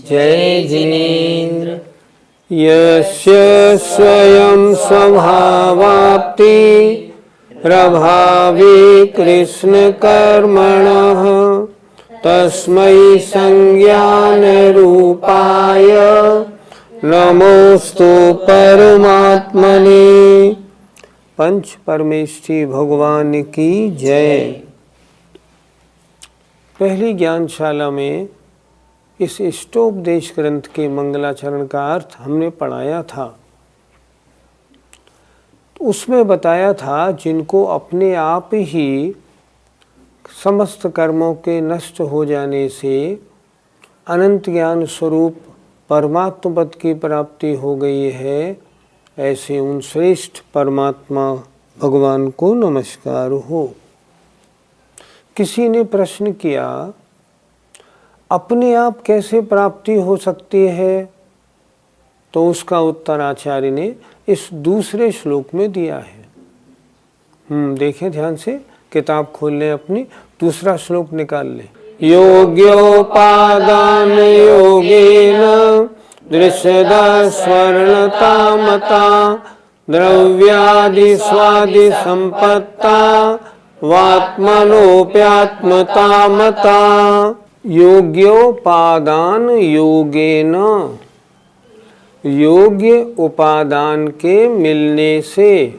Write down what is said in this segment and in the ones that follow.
जय जिनेन्द्र। यस्य स्वयं स्वभावाप्ति प्रभावी कृष्ण कर्मणः तस्मै संज्ञान रूपाय नमोस्तु परमात्मने। पंच परमेष्ठी भगवान की जय। पहली ज्ञानशाला में इस इष्टोपदेश ग्रंथ के मंगलाचरण का अर्थ हमने पढ़ाया था। उसमें बताया था जिनको अपने आप ही समस्त कर्मों के नष्ट हो जाने से अनंत ज्ञान स्वरूप परमात्म पद की प्राप्ति हो गई है, ऐसे उन श्रेष्ठ परमात्मा भगवान को नमस्कार हो। किसी ने प्रश्न किया, अपने आप कैसे प्राप्ति हो सकती है? तो उसका उत्तर आचार्य ने इस दूसरे श्लोक में दिया है। देखें ध्यान से, किताब खोल लें अपनी, दूसरा श्लोक निकाल लें। योग्योपादान योगेन दृश्यदा स्वर्णता मता द्रव्यादि स्वादि संपत्ता वात्मनोप्यात्मता मता। योग्योपादान योगेन, योग्य उपादान के मिलने से,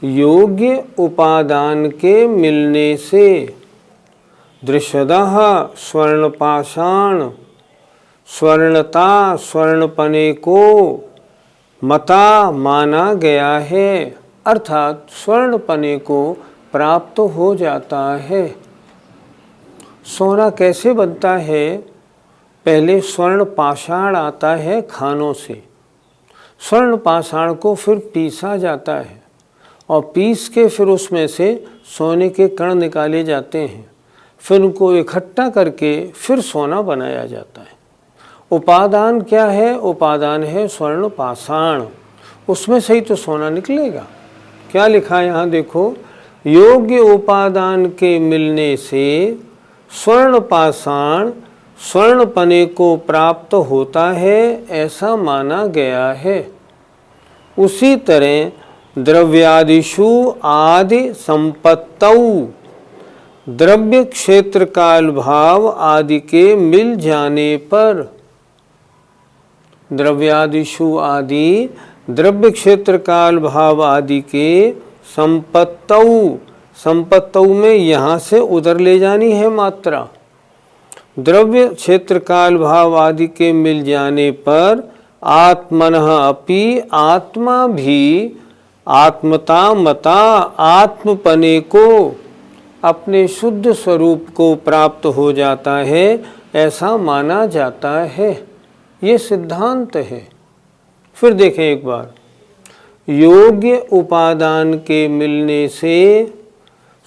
योग्य उपादान के मिलने से दृश्यतः स्वर्णपाषाण, स्वर्णता स्वर्णपने को मता माना गया है, अर्थात स्वर्णपने को प्राप्त हो जाता है। सोना कैसे बनता है? पहले स्वर्ण पाषाण आता है खानों से, स्वर्ण पाषाण को फिर पीसा जाता है और पीस के फिर उसमें से सोने के कण निकाले जाते हैं, फिर उनको इकट्ठा करके फिर सोना बनाया जाता है। उपादान क्या है? उपादान है स्वर्ण पाषाण, उसमें से ही तो सोना निकलेगा। क्या लिखा है यहाँ देखो, योग्य उपादान के मिलने से स्वर्ण पाषाण स्वर्णपने को प्राप्त होता है, ऐसा माना गया है। उसी तरह द्रव्यादिषु आदि संपत्तौ, द्रव्य क्षेत्र काल भाव आदि के मिल जाने पर, द्रव्यादिषु आदि द्रव्य क्षेत्र काल भाव आदि के संपत्तौ, संपत्तौ में यहाँ से उधर ले जानी है मात्रा। द्रव्य क्षेत्र काल भाव आदि के मिल जाने पर आत्मनः अपि, आत्मा भी आत्मता मता आत्मपने को, अपने शुद्ध स्वरूप को प्राप्त हो जाता है, ऐसा माना जाता है। ये सिद्धांत है। फिर देखें एक बार, योग्य उपादान के मिलने से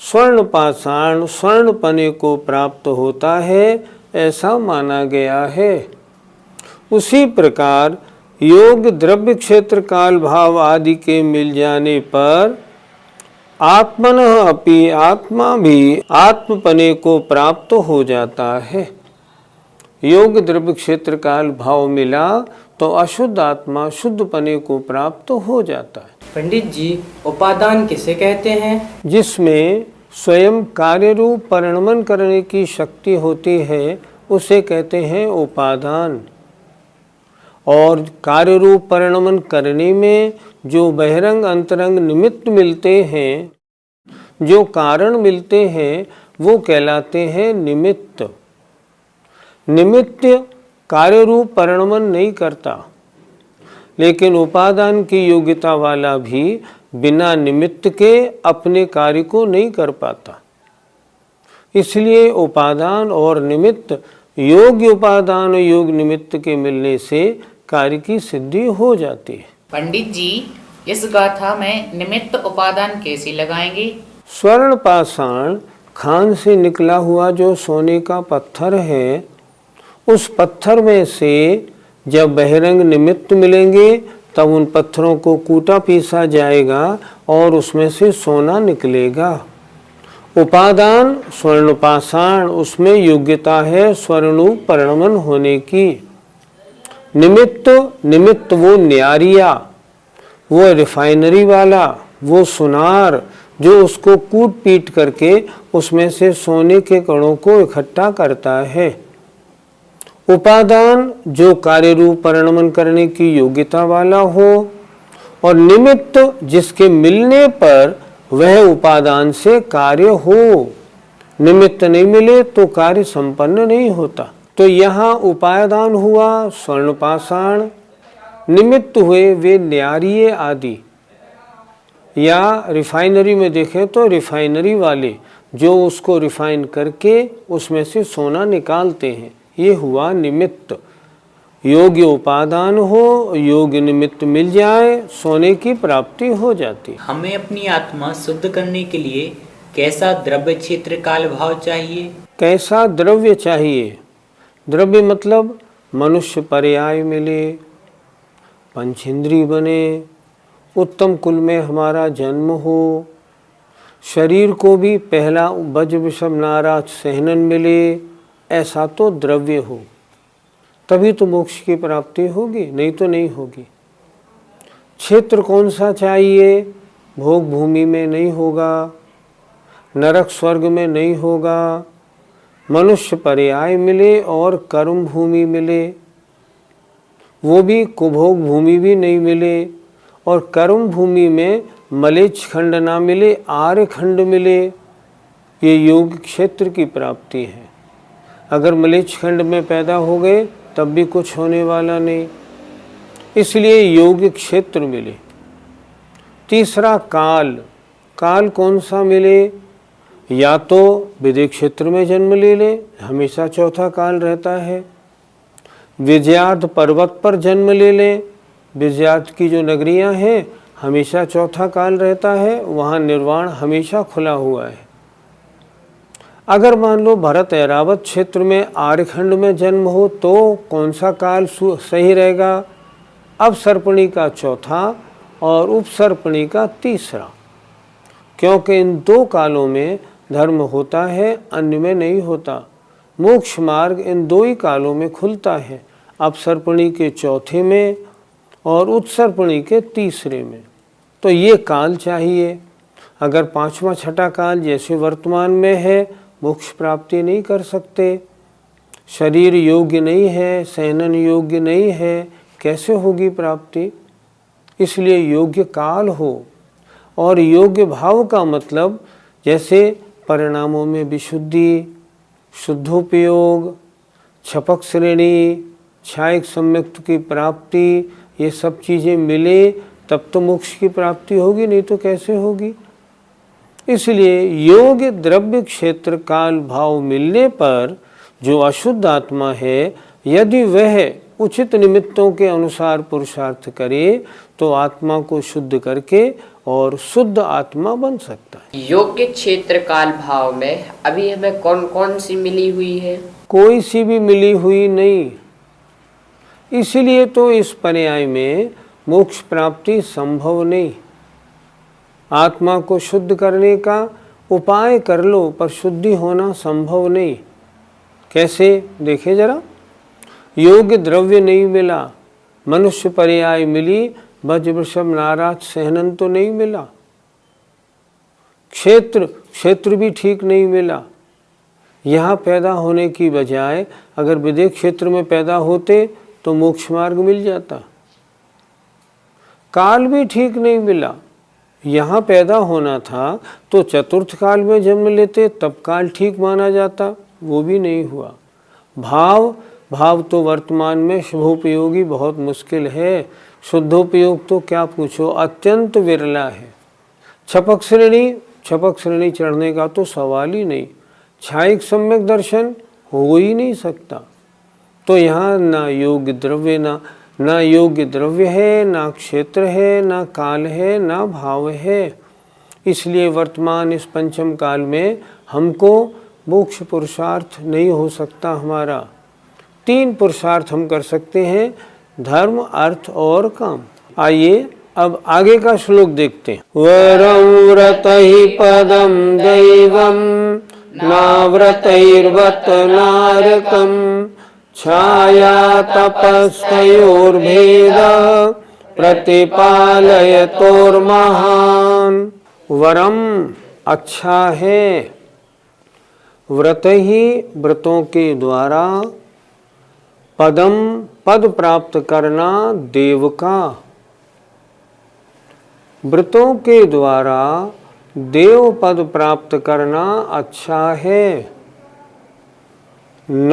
स्वर्ण पाषाण स्वर्णपने को प्राप्त होता है, ऐसा माना गया है। उसी प्रकार योग द्रव्य क्षेत्र काल भाव आदि के मिल जाने पर आत्मनः अपि, आत्मा भी आत्मपने को प्राप्त हो जाता है। योग द्रव्य क्षेत्र काल भाव मिला तो अशुद्ध आत्मा शुद्धपने को प्राप्त हो जाता है। पंडित जी, उपादान किसे कहते हैं? जिसमें स्वयं कार्य रूप परिणमन करने की शक्ति होती है, उसे कहते हैं उपादान। और कार्य रूप परिणमन करने में जो बहिरंग अंतरंग निमित्त मिलते हैं, जो कारण मिलते हैं, वो कहलाते हैं निमित्त। निमित्त कार्य रूप परिणमन नहीं करता, लेकिन उपादान की योग्यता वाला भी बिना निमित्त के अपने कार्य को नहीं कर पाता। इसलिए उपादान और निमित्त, योग्य उपादान और योग निमित्त के मिलने से कार्य की सिद्धि हो जाती है। पंडित जी, इस गाथा में निमित्त उपादान कैसे लगाएंगे? स्वर्ण पाषाण खान से निकला हुआ जो सोने का पत्थर है, उस पत्थर में से जब बहिरंग निमित्त मिलेंगे तब उन पत्थरों को कूटा पीसा जाएगा और उसमें से सोना निकलेगा। उपादान स्वर्णपाषाण, उसमें योग्यता है स्वर्णरूप परिणमन होने की। निमित्त, निमित्त वो न्यारिया, वो रिफाइनरी वाला, वो सुनार जो उसको कूट पीट करके उसमें से सोने के कणों को इकट्ठा करता है। उपादान जो कार्य रूप परिणमन करने की योग्यता वाला हो, और निमित्त जिसके मिलने पर वह उपादान से कार्य हो। निमित्त नहीं मिले तो कार्य संपन्न नहीं होता। तो यहाँ उपादान हुआ स्वर्णपाषाण, निमित्त हुए वे न्यारिये आदि, या रिफाइनरी में देखें तो रिफाइनरी वाले जो उसको रिफाइन करके उसमें से सोना निकालते हैं, ये हुआ निमित्त। योग्य उपादान हो, योग्य निमित्त मिल जाए, सोने की प्राप्ति हो जाती। हमें अपनी आत्मा शुद्ध करने के लिए कैसा द्रव्य क्षेत्र काल भाव चाहिए? कैसा द्रव्य चाहिए? द्रव्य मतलब मनुष्य पर्याय मिले, पंचेंद्री बने, उत्तम कुल में हमारा जन्म हो, शरीर को भी पहला वज्र वृषभ नाराज सहनन मिले, ऐसा तो द्रव्य हो, तभी तो मोक्ष की प्राप्ति होगी, नहीं तो नहीं होगी। क्षेत्र कौन सा चाहिए? भोग भूमि में नहीं होगा, नरक स्वर्ग में नहीं होगा, मनुष्य पर्याय मिले और कर्म भूमि मिले, वो भी कुभोग भूमि भी नहीं मिले, और कर्म भूमि में मलेच्छ खंड ना मिले, आर्य खंड मिले, ये योग क्षेत्र की प्राप्ति है। अगर मलेच्छ खंड में पैदा हो गए तब भी कुछ होने वाला नहीं, इसलिए योग क्षेत्र मिले। तीसरा काल, काल कौन सा मिले? या तो विदेह क्षेत्र में जन्म ले ले, हमेशा चौथा काल रहता है। विजयार्थ पर्वत पर जन्म ले लें, विजयार्थ की जो नगरियां हैं हमेशा चौथा काल रहता है, वहाँ निर्वाण हमेशा खुला हुआ है। अगर मान लो भरत ऐरावत क्षेत्र में आर्यखंड में जन्म हो तो कौन सा काल सही रहेगा? अपसर्पणी का चौथा और उपसर्पणी का तीसरा, क्योंकि इन दो कालों में धर्म होता है, अन्य में नहीं होता। मोक्ष मार्ग इन दो ही कालों में खुलता है, अपसर्पणी के चौथे में और उत्सर्पणी के तीसरे में। तो ये काल चाहिए। अगर पांचवा छठा काल जैसे वर्तमान में है, मोक्ष प्राप्ति नहीं कर सकते। शरीर योग्य नहीं है, सहनन योग्य नहीं है, कैसे होगी प्राप्ति? इसलिए योग्य काल हो। और योग्य भाव का मतलब जैसे परिणामों में विशुद्धि, शुद्धोपयोग, छपक श्रेणी, छायक सम्यक्त की प्राप्ति, ये सब चीज़ें मिले तब तो मोक्ष की प्राप्ति होगी, नहीं तो कैसे होगी? इसलिए योग्य द्रव्य क्षेत्र काल भाव मिलने पर जो अशुद्ध आत्मा है, यदि वह उचित निमित्तों के अनुसार पुरुषार्थ करे तो आत्मा को शुद्ध करके और शुद्ध आत्मा बन सकता है। योग्य क्षेत्र काल भाव में अभी हमें कौन कौन सी मिली हुई है? कोई सी भी मिली हुई नहीं। इसलिए तो इस पर्याय में मोक्ष प्राप्ति संभव नहीं। आत्मा को शुद्ध करने का उपाय कर लो पर शुद्धि होना संभव नहीं। कैसे? देखे जरा। योग्य द्रव्य नहीं मिला, मनुष्य पर्याय मिली, वज्र वृषभ नाराज सहनन तो नहीं मिला, क्षेत्र भी ठीक नहीं मिला। यहाँ पैदा होने की बजाय अगर विदेह क्षेत्र में पैदा होते तो मोक्ष मार्ग मिल जाता। काल भी ठीक नहीं मिला, यहाँ पैदा होना था तो चतुर्थ काल में जन्म लेते तब काल ठीक माना जाता, वो भी नहीं हुआ। भाव तो वर्तमान में शुभोपयोगी बहुत मुश्किल है, शुद्धोपयोग तो क्या पूछो, अत्यंत विरला है। छपक श्रेणी चढ़ने का तो सवाल ही नहीं। छायिक सम्यक दर्शन हो ही नहीं सकता। तो यहाँ ना योग्य द्रव्य ना योग्य द्रव्य है, ना क्षेत्र है, ना काल है, ना भाव है। इसलिए वर्तमान इस पंचम काल में हमको मोक्ष पुरुषार्थ नहीं हो सकता। हमारा 3 पुरुषार्थ हम कर सकते हैं, धर्म, अर्थ और काम। आइए अब आगे का श्लोक देखते हैं। वरं व्रतहि पदं दैवं नाव्रतैर्वत नारकं छाया तपस्तयोर्भेद प्रतिपालयतोर्महान। वरम अच्छा है, व्रत ही व्रतों के द्वारा, पदम पद प्राप्त करना देव का, व्रतों के द्वारा देव पद प्राप्त करना अच्छा है। न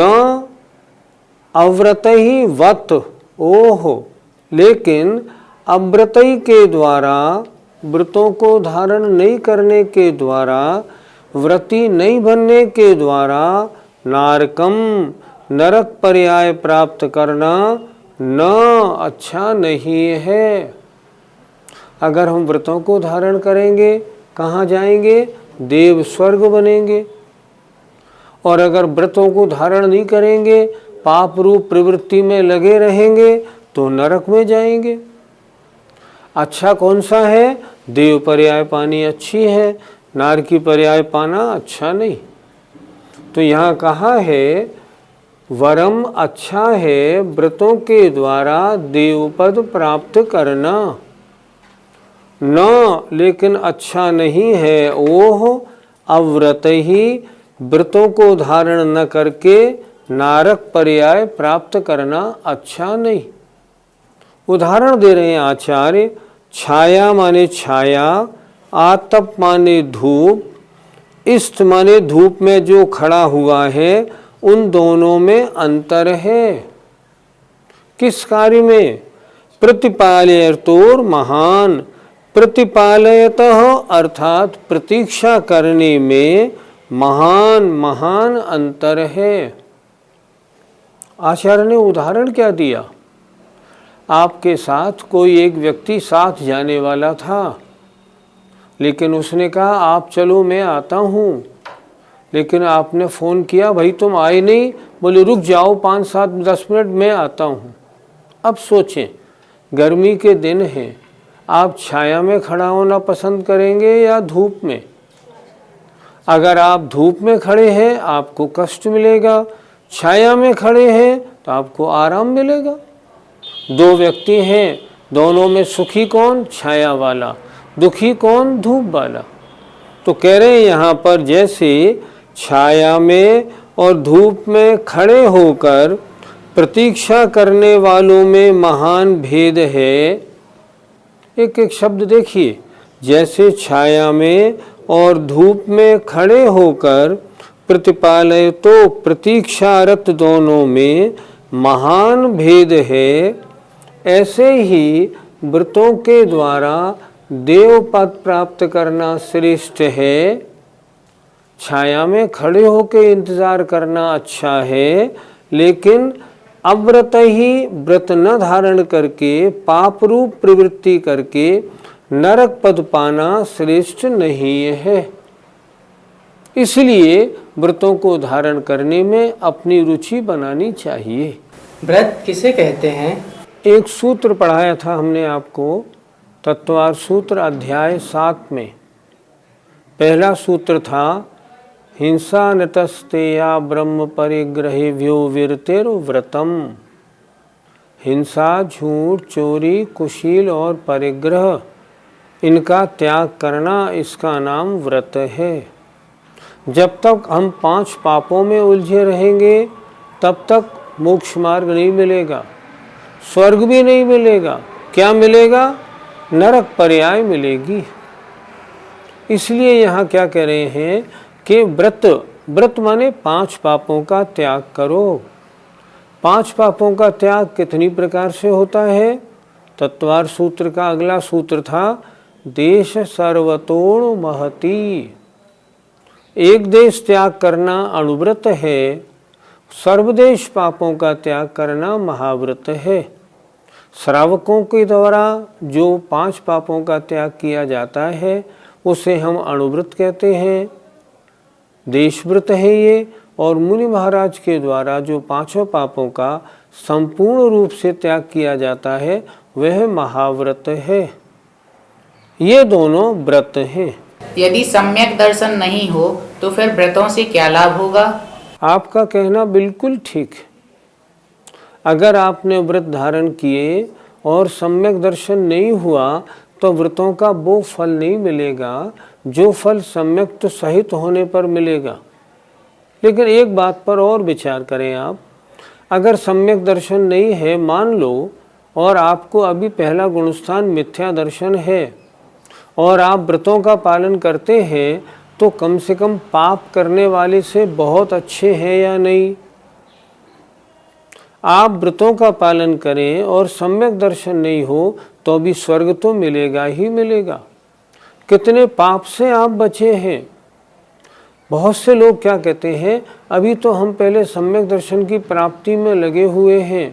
अव्रत ही वत, ओहो, लेकिन अव्रतई के द्वारा, व्रतों को धारण नहीं करने के द्वारा, व्रती नहीं बनने के द्वारा नारकम नरक पर्याय प्राप्त करना न अच्छा नहीं है। अगर हम व्रतों को धारण करेंगे कहाँ जाएंगे? देव स्वर्ग बनेंगे। और अगर व्रतों को धारण नहीं करेंगे, पाप रूप प्रवृत्ति में लगे रहेंगे तो नरक में जाएंगे। अच्छा कौन सा है? देव पर्याय पानी अच्छी है, नार की पर्याय पाना अच्छा नहीं। तो यहाँ कहा है वरम अच्छा है व्रतों के द्वारा देवपद प्राप्त करना, न लेकिन अच्छा नहीं है ओह अव्रत ही व्रतों को धारण न करके नारक पर्याय प्राप्त करना अच्छा नहीं। उदाहरण दे रहे हैं आचार्य। छाया माने छाया, आतप माने धूप, इष्ट माने धूप में जो खड़ा हुआ है, उन दोनों में अंतर है। किस कार्य में? प्रतिपालयतोर महान, प्रतिपालयतः अर्थात प्रतीक्षा करने में महान महान अंतर है। आचार्य ने उदाहरण क्या दिया? आपके साथ कोई एक व्यक्ति साथ जाने वाला था, लेकिन उसने कहा आप चलो मैं आता हूँ, लेकिन आपने फ़ोन किया भाई तुम आए नहीं, बोले रुक जाओ 5-7-10 मिनट मैं आता हूँ। अब सोचें, गर्मी के दिन हैं, आप छाया में खड़ा होना पसंद करेंगे या धूप में? अगर आप धूप में खड़े हैं आपको कष्ट मिलेगा, छाया में खड़े हैं तो आपको आराम मिलेगा। दो व्यक्ति हैं, दोनों में सुखी कौन? छाया वाला। दुखी कौन? धूप वाला। तो कह रहे हैं यहाँ पर जैसे छाया में और धूप में खड़े होकर प्रतीक्षा करने वालों में महान भेद है। एक एक शब्द देखिए। जैसे छाया में और धूप में खड़े होकर प्रतिपालय तो प्रतीक्षारत दोनों में महान भेद है, ऐसे ही व्रतों के द्वारा देव पद प्राप्त करना श्रेष्ठ है। छाया में खड़े होकर इंतजार करना अच्छा है, लेकिन अव्रत ही व्रत न धारण करके पाप रूप प्रवृत्ति करके नरक पद पाना श्रेष्ठ नहीं है। इसलिए व्रतों को धारण करने में अपनी रुचि बनानी चाहिए। व्रत किसे कहते हैं? एक सूत्र पढ़ाया था हमने आपको, तत्वार सूत्र अध्याय 7 में। पहला सूत्र था हिंसा नतस्तेया ब्रह्म परिग्रहेभ्यो विरतेरो व्रतम। हिंसा, झूठ, चोरी, कुशील और परिग्रह, इनका त्याग करना, इसका नाम व्रत है। जब तक हम 5 पापों में उलझे रहेंगे तब तक मोक्ष मार्ग नहीं मिलेगा, स्वर्ग भी नहीं मिलेगा। क्या मिलेगा? नरक पर्याय मिलेगी। इसलिए यहाँ क्या कह रहे हैं कि व्रत माने 5 पापों का त्याग करो। 5 पापों का त्याग कितनी प्रकार से होता है? तत्वार सूत्र का अगला सूत्र था देश सर्वतोण महती। एक देश त्याग करना अणुव्रत है, सर्वदेश पापों का त्याग करना महाव्रत है। श्रावकों के द्वारा जो 5 पापों का त्याग किया जाता है उसे हम अणुव्रत कहते हैं, देशव्रत है ये। और मुनि महाराज के द्वारा जो 5 पापों का संपूर्ण रूप से त्याग किया जाता है वह महाव्रत है। ये दोनों व्रत हैं। यदि सम्यक दर्शन नहीं हो तो फिर व्रतों से क्या लाभ होगा? आपका कहना बिल्कुल ठीक है। अगर आपने व्रत धारण किए और सम्यक दर्शन नहीं हुआ तो व्रतों का वो फल नहीं मिलेगा जो फल सम्यक तो सहित होने पर मिलेगा। लेकिन एक बात पर और विचार करें आप, अगर सम्यक दर्शन नहीं है मान लो, और आपको अभी पहला गुणस्थान मिथ्या दर्शन है और आप व्रतों का पालन करते हैं, तो कम से कम पाप करने वाले से बहुत अच्छे हैं या नहीं? आप व्रतों का पालन करें और सम्यक दर्शन नहीं हो तो भी स्वर्ग तो मिलेगा ही मिलेगा। कितने पाप से आप बचे हैं। बहुत से लोग क्या कहते हैं, अभी तो हम पहले सम्यक दर्शन की प्राप्ति में लगे हुए हैं,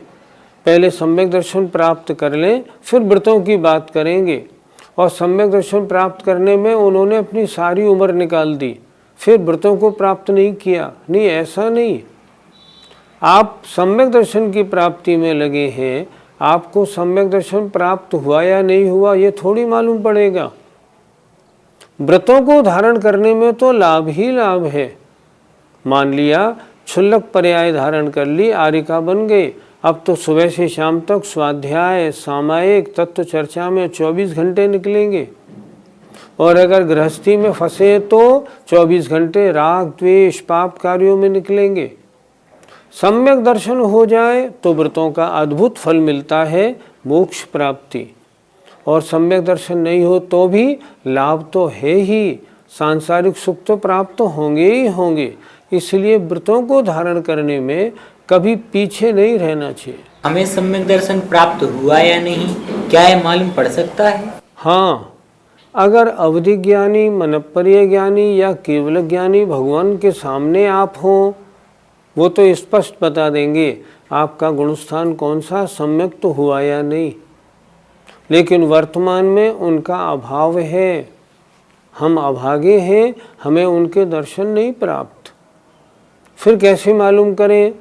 पहले सम्यक दर्शन प्राप्त कर लें फिर व्रतों की बात करेंगे। और सम्यक दर्शन प्राप्त करने में उन्होंने अपनी सारी उम्र निकाल दी, फिर व्रतों को प्राप्त नहीं किया। नहीं, ऐसा नहीं। आप सम्यक दर्शन की प्राप्ति में लगे हैं, आपको सम्यक दर्शन प्राप्त हुआ या नहीं हुआ ये थोड़ी मालूम पड़ेगा। व्रतों को धारण करने में तो लाभ ही लाभ है। मान लिया क्षुल्लक पर्याय धारण कर ली, आरिका बन गए, अब तो सुबह से शाम तक स्वाध्याय सामायिक तत्व चर्चा में 24 घंटे निकलेंगे। और अगर गृहस्थी में फंसे तो 24 घंटे राग द्वेष पाप कार्यों में निकलेंगे। सम्यक दर्शन हो जाए तो व्रतों का अद्भुत फल मिलता है, मोक्ष प्राप्ति। और सम्यक दर्शन नहीं हो तो भी लाभ तो है ही, सांसारिक सुख तो प्राप्त होंगे ही होंगे। इसलिए व्रतों को धारण करने में कभी पीछे नहीं रहना चाहिए। हमें सम्यक दर्शन प्राप्त हुआ या नहीं, क्या यह मालूम पड़ सकता है? हाँ, अगर अवधि ज्ञानी, मनप्रिय ज्ञानी या केवल ज्ञानी भगवान के सामने आप हों, वो तो स्पष्ट बता देंगे आपका गुणस्थान कौन सा सम्यक तो हुआ या नहीं। लेकिन वर्तमान में उनका अभाव है, हम अभागे हैं, हमें उनके दर्शन नहीं प्राप्त। फिर कैसे मालूम करें?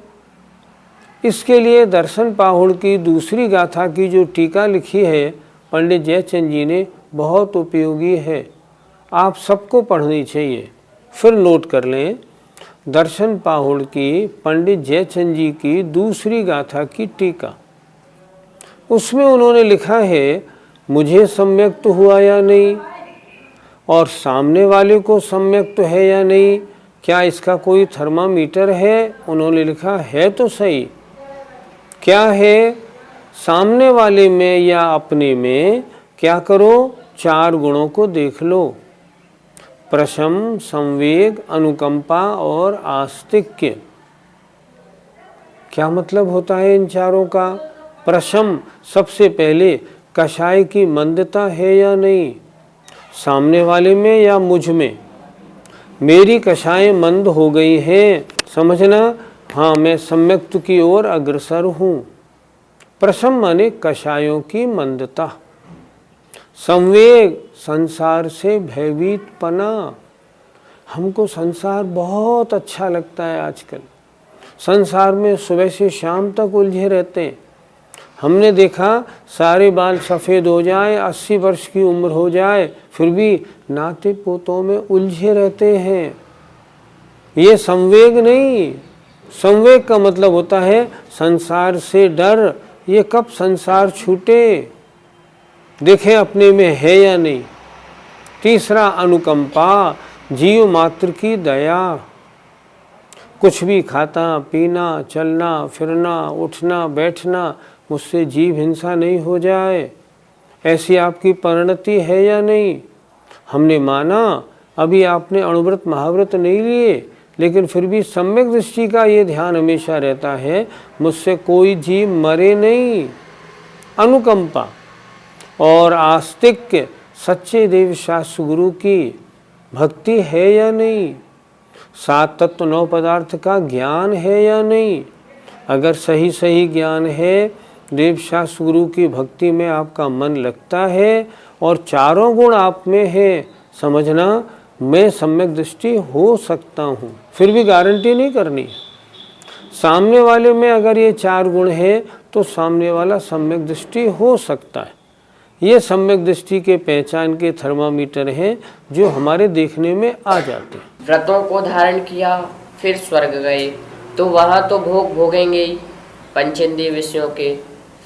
इसके लिए दर्शन पाहुड़ की दूसरी गाथा की जो टीका लिखी है पंडित जयचंद जी ने, बहुत उपयोगी है, आप सबको पढ़नी चाहिए। फिर नोट कर लें, दर्शन पाहुड़ की पंडित जयचंद जी की दूसरी गाथा की टीका। उसमें उन्होंने लिखा है मुझे सम्यक तो हुआ या नहीं, और सामने वाले को सम्यक तो है या नहीं, क्या इसका कोई थर्मामीटर है? उन्होंने लिखा है तो सही। क्या है? सामने वाले में या अपने में क्या करो, 4 गुणों को देख लो, प्रशम, संवेग, अनुकंपा और आस्तिक्य। क्या मतलब होता है इन चारों का? प्रशम, सबसे पहले कषाय की मंदता है या नहीं, सामने वाले में या मुझ में। मेरी कषाय मंद हो गई है, समझना, हाँ मैं सम्यक्त की ओर अग्रसर हूँ। प्रशम माने कषायों की मंदता। संवेग, संसार से भयभीत पना। हमको संसार बहुत अच्छा लगता है आजकल, संसार में सुबह से शाम तक उलझे रहते हैं। हमने देखा सारे बाल सफ़ेद हो जाए, 80 वर्ष की उम्र हो जाए, फिर भी नाते पोतों में उलझे रहते हैं। ये संवेग नहीं। संवेग का मतलब होता है संसार से डर, ये कब संसार छूटे, देखें अपने में है या नहीं। तीसरा अनुकंपा, जीव मात्र की दया। कुछ भी खाना पीना, चलना फिरना, उठना बैठना, मुझसे जीव हिंसा नहीं हो जाए, ऐसी आपकी परिणति है या नहीं। हमने माना अभी आपने अणुव्रत महाव्रत नहीं लिए, लेकिन फिर भी सम्यक दृष्टि का ये ध्यान हमेशा रहता है मुझसे कोई जीव मरे नहीं। अनुकंपा और आस्तिक्य, सच्चे देव शास्त्र गुरु की भक्ति है या नहीं। 7 तत्व 9 पदार्थ का ज्ञान है या नहीं। अगर सही सही ज्ञान है, देव शास्त्र गुरु की भक्ति में आपका मन लगता है और चारों गुण आप में है, समझना मैं सम्यक दृष्टि हो सकता हूँ। फिर भी गारंटी नहीं करनी। सामने वाले में अगर ये 4 गुण है तो सामने वाला सम्यक दृष्टि हो सकता है। ये सम्यक दृष्टि के पहचान के थर्मामीटर हैं जो हमारे देखने में आ जाते हैं। व्रतों को धारण किया फिर स्वर्ग गए तो वहाँ तो भोग भोगेंगे ही पंचेंद्रिय विषयों के,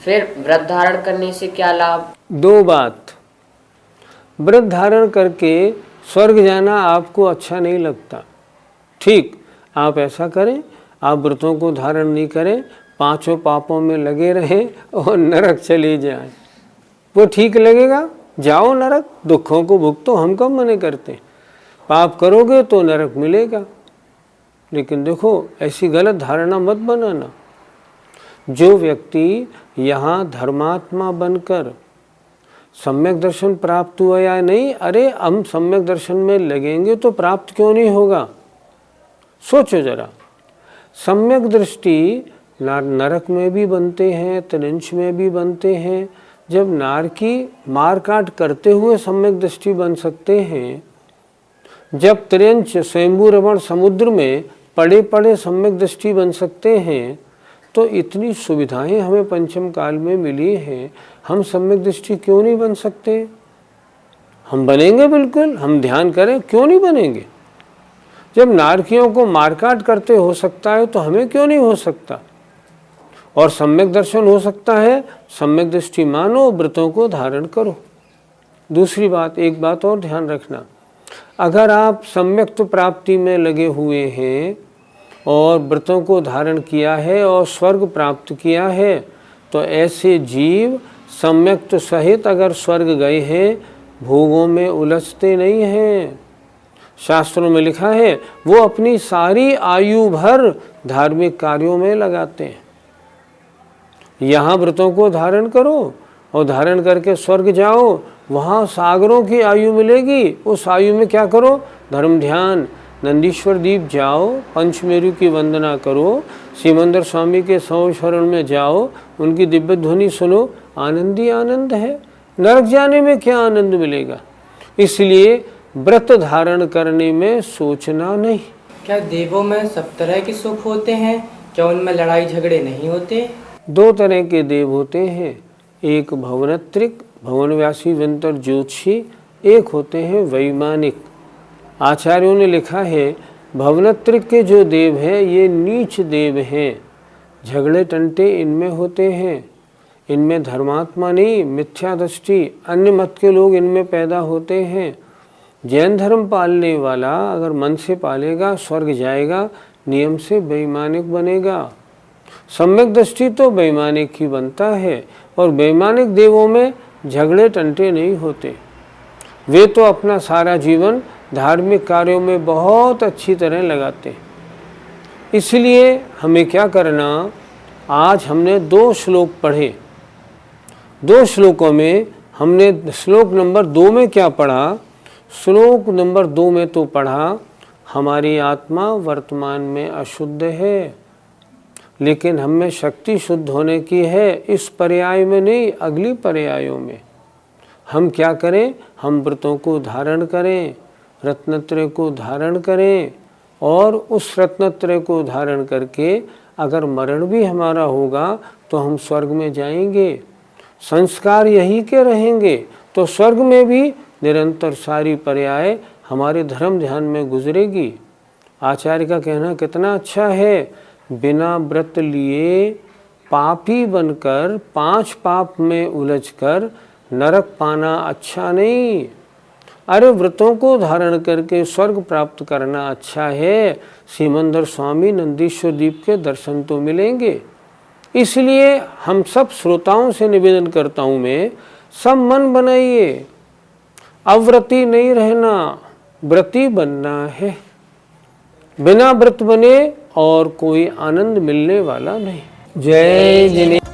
फिर व्रत धारण करने से क्या लाभ? दो बात, व्रत धारण करके स्वर्ग जाना आपको अच्छा नहीं लगता, ठीक, आप ऐसा करें, आप व्रतों को धारण नहीं करें, पांचों पापों में लगे रहें और नरक चले जाएं, वो ठीक लगेगा? जाओ नरक, दुखों को भुगतो, हम कब मने करते? पाप करोगे तो नरक मिलेगा। लेकिन देखो ऐसी गलत धारणा मत बनाना। जो व्यक्ति यहाँ धर्मात्मा बनकर सम्यक दर्शन प्राप्त हुआ या नहीं, अरे हम सम्यक दर्शन में लगेंगे तो प्राप्त क्यों नहीं होगा? सोचो जरा, सम्यक दृष्टि नरक में भी बनते हैं, त्रिंश में भी बनते हैं। जब नार की मार काट करते हुए सम्यक दृष्टि बन सकते हैं, जब त्रिंश स्वयंभू रमण समुद्र में पड़े पड़े सम्यक दृष्टि बन सकते हैं, तो इतनी सुविधाएं हमें पंचम काल में मिली हैं, हम सम्यक दृष्टि क्यों नहीं बन सकते? हम बनेंगे बिल्कुल, हम ध्यान करें, क्यों नहीं बनेंगे? जब नारकियों को मारकाट करते हो सकता है तो हमें क्यों नहीं हो सकता? और सम्यक दर्शन हो सकता है, सम्यक दृष्टि मानो, व्रतों को धारण करो। दूसरी बात, एक बात और ध्यान रखना, अगर आप सम्यक प्राप्ति में लगे हुए हैं और व्रतों को धारण किया है और स्वर्ग प्राप्त किया है, तो ऐसे जीव सम्यक सहित अगर स्वर्ग गए हैं, भोगों में उलझते नहीं हैं। शास्त्रों में लिखा है वो अपनी सारी आयु भर धार्मिक कार्यों में लगाते हैं। यहाँ व्रतों को धारण करो और धारण करके स्वर्ग जाओ, वहाँ सागरों की आयु मिलेगी। उस आयु में क्या करो? धर्म ध्यान, नंदीश्वर दीप जाओ, पंचमेरु की वंदना करो, सिमंदर स्वामी के 100 शरण में जाओ, उनकी दिव्य ध्वनि सुनो, आनंद ही आनंद है। नरक जाने में क्या आनंद मिलेगा? इसलिए व्रत धारण करने में सोचना नहीं। क्या देवों में सब तरह के सुख होते हैं? क्या उनमें लड़ाई झगड़े नहीं होते? दो तरह के देव होते हैं, एक भवनत्रिक भवनव्यासी विंतर ज्योतिषी, एक होते हैं वैमानिक। आचार्यों ने लिखा है भवनत्रिक के जो देव हैं ये नीच देव हैं, झगड़े टंटे इनमें होते हैं, इनमें धर्मात्मा नहीं मिथ्या दृष्टि, अन्य मत के लोग इनमें पैदा होते हैं। जैन धर्म पालने वाला अगर मन से पालेगा स्वर्ग जाएगा, नियम से वैमानिक बनेगा। सम्यक दृष्टि तो वैमानिक ही बनता है, और वैमानिक देवों में झगड़े टंटे नहीं होते। वे तो अपना सारा जीवन धार्मिक कार्यों में बहुत अच्छी तरह लगाते हैं। इसलिए हमें क्या करना, आज हमने 2 श्लोक पढ़े, 2 श्लोकों में हमने श्लोक नंबर 2 में क्या पढ़ा? श्लोक नंबर 2 में तो पढ़ा हमारी आत्मा वर्तमान में अशुद्ध है, लेकिन हमें शक्ति शुद्ध होने की है, इस पर्याय में नहीं, अगली पर्यायों में। हम क्या करें? हम व्रतों को धारण करें, रत्नत्रय को धारण करें, और उस रत्नत्रय को धारण करके अगर मरण भी हमारा होगा तो हम स्वर्ग में जाएंगे। संस्कार यही के रहेंगे तो स्वर्ग में भी निरंतर सारी पर्याय हमारे धर्म ध्यान में गुजरेगी। आचार्य का कहना कितना अच्छा है, बिना व्रत लिए पापी बनकर 5 पाप में उलझकर नरक पाना अच्छा नहीं। अरे व्रतों को धारण करके स्वर्ग प्राप्त करना अच्छा है। सिमंदर स्वामी नंदीश्वर दीप के दर्शन तो मिलेंगे। इसलिए हम सब श्रोताओं से निवेदन करता हूँ मैं, सब मन बनाइए, अव्रती नहीं रहना, व्रती बनना है। बिना व्रत बने और कोई आनंद मिलने वाला नहीं। जय जिनेन्द्र।